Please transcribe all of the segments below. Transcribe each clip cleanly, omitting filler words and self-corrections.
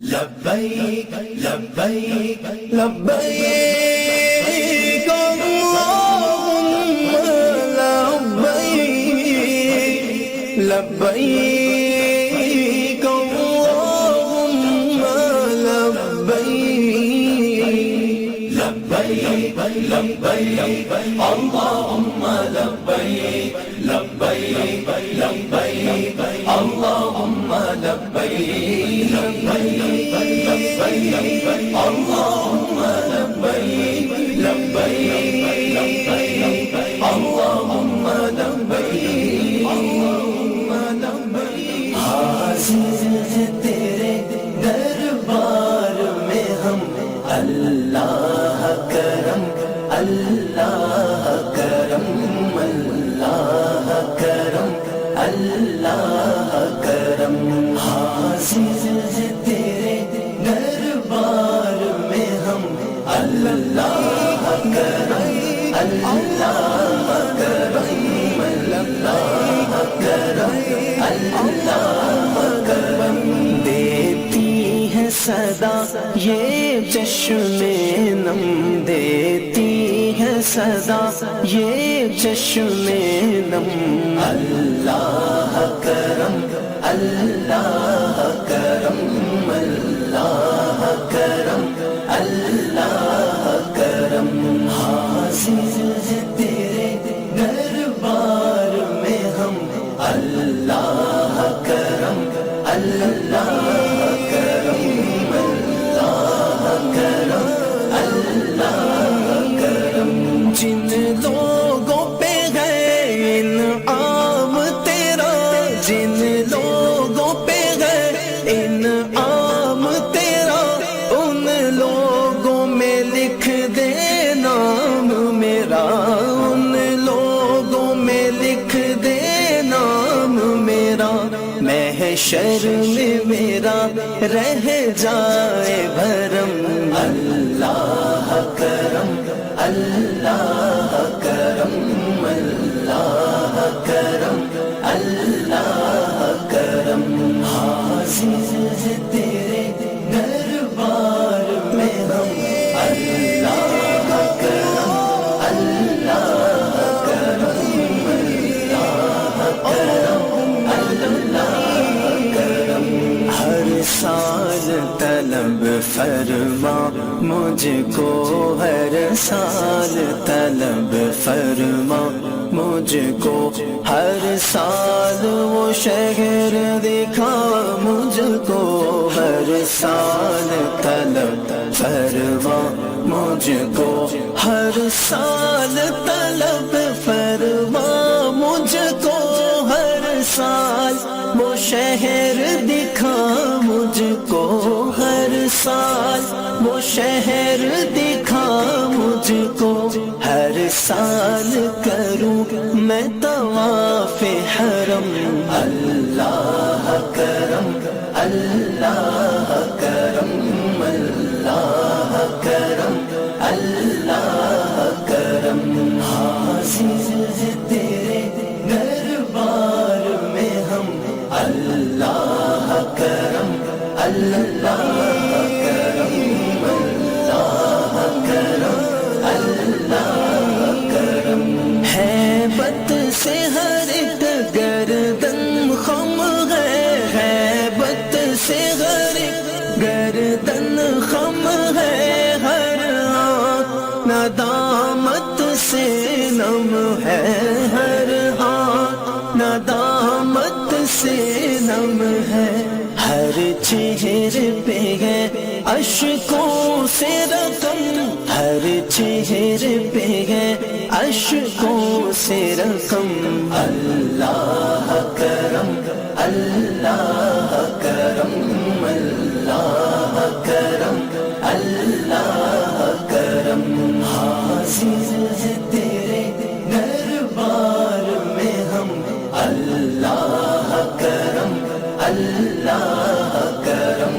لبیک لبیک لبیک اللہم لبیک لبیک اللہم لبیک لبیک لبیک اللہم لبیک لبیک لبیک اللہم لبیک لبیک لبیک اللہم لبیک لبیک لبیک اللہم لبیک حاضر تیرے دربار میں ہم اللہ کرم اللہ کرم اللہ کرم اللہ کرم حاضر تیرے دربار میں ہم اللہ کرم اللہ کرم اللہ کرم اللہ کرم دیتی ہے صدا یہ چشم نم دیتی ہے صدا یہ چشم نم اللہ کرم اللہ کرم اللہ کرم اللہ کرم حاضر تیرے دربار میں ہم اللہ کرم اللہ کرم اللہ کرم اللہ کرم جن لوگوں پہ ہے انعام تیرا جن لوگوں پہ ہے انعام تیرا ان لوگوں میں لکھ دے نام میرا ان لوگوں میں لکھ دے نام میرا محشر میں میرا رہ جائے بھرم اللہ کرم اللہ کرم اللہ کرم اللہ کرم حاضر تیرے دربار میں ہم اللہ کرم اللہ کرم اللہ کرم اللہ کرم ہر سال طلب فرما مجھ کو ہر سال طلب فرما مجھ کو ہر سال وہ شہر دکھا مجھ کو ہر سال طلب فرما مجھ کو ہر سال طلب فرما مجھ کو ہر سال وہ شہر دکھا مجھ کو ہر سال وہ شہر دکھا مجھ کو ہر سال کروں میں طواف حرم اللہ کرم اللہ کرم اللہ کرم اللہ کرم حاضر تیرے دربار میں ہم اللہ کرم اللہ کرم اللہ کرم اللہ کرم ہیبت سے ہر ایک گردن خم ہے ہیبت سے ہر ایک گردن خم ہے ہر آنکھ ندامت سے نم ہے ہر آنکھ ندامت سے نم ہے ہر چہرے پہ ہے اشکوں سے رقم ہر چہرے پہ ہے اشکوں سے رقم اللہ کرم اللہ کرم اللہ کرم اللہ کرم حاضر تیرے دربار میں ہم اللہ کرم اللہ کرم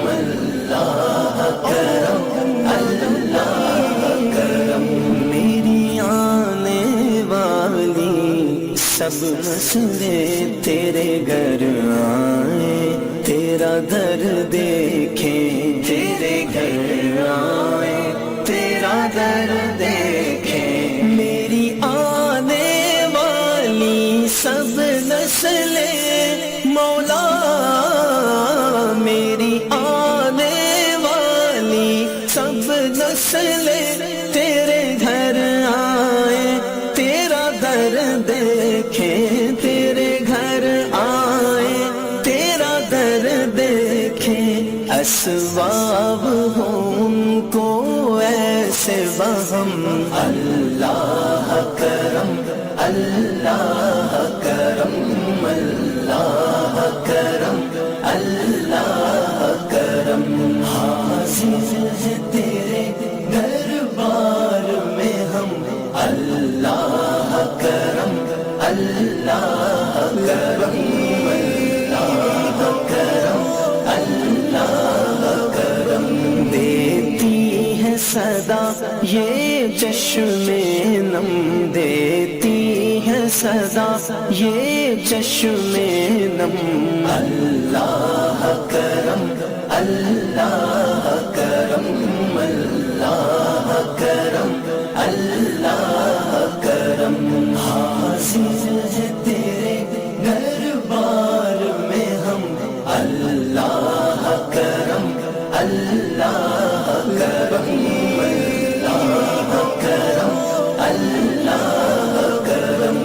اللہ کرم اللہ کرم میری آنے والی سب مسئلے تیرے گھر آئے تیرا در دیکھے مسئلے تیرے گھر آئے، تیرا در دیکھیں، تیرے گھر آئے، تیرا در دیکھیں، اسباب ہوں ان کو ایسے وہم، اللہ کرم، اللہ کرم، اللہ کرم، اللہ کرم، حاضر ہے تیرے دربار میں ہم، اللہ کرم، اللہ کرم، اللہ کرم، اللہ کرم، دیتی ہے صدا یہ چشم نم، دیتی ہے صدا یہ چشم نم، اللہ کرم، اللہ کرم، اللہ کرم، اللہ کرم، حاضر ہے تیرے دربار میں ہم، اللہ کرم، اللہ کرم، اللہ کرم، اللہ کرم،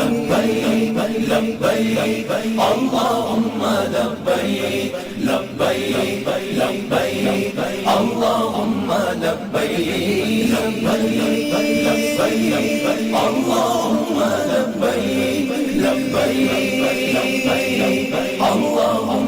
لبیک لبیک اللہم لبیک، لبیک لبیک اللہم لبیک، لبیک لبیک اللہم لبیک، لبیک لبیک اللہم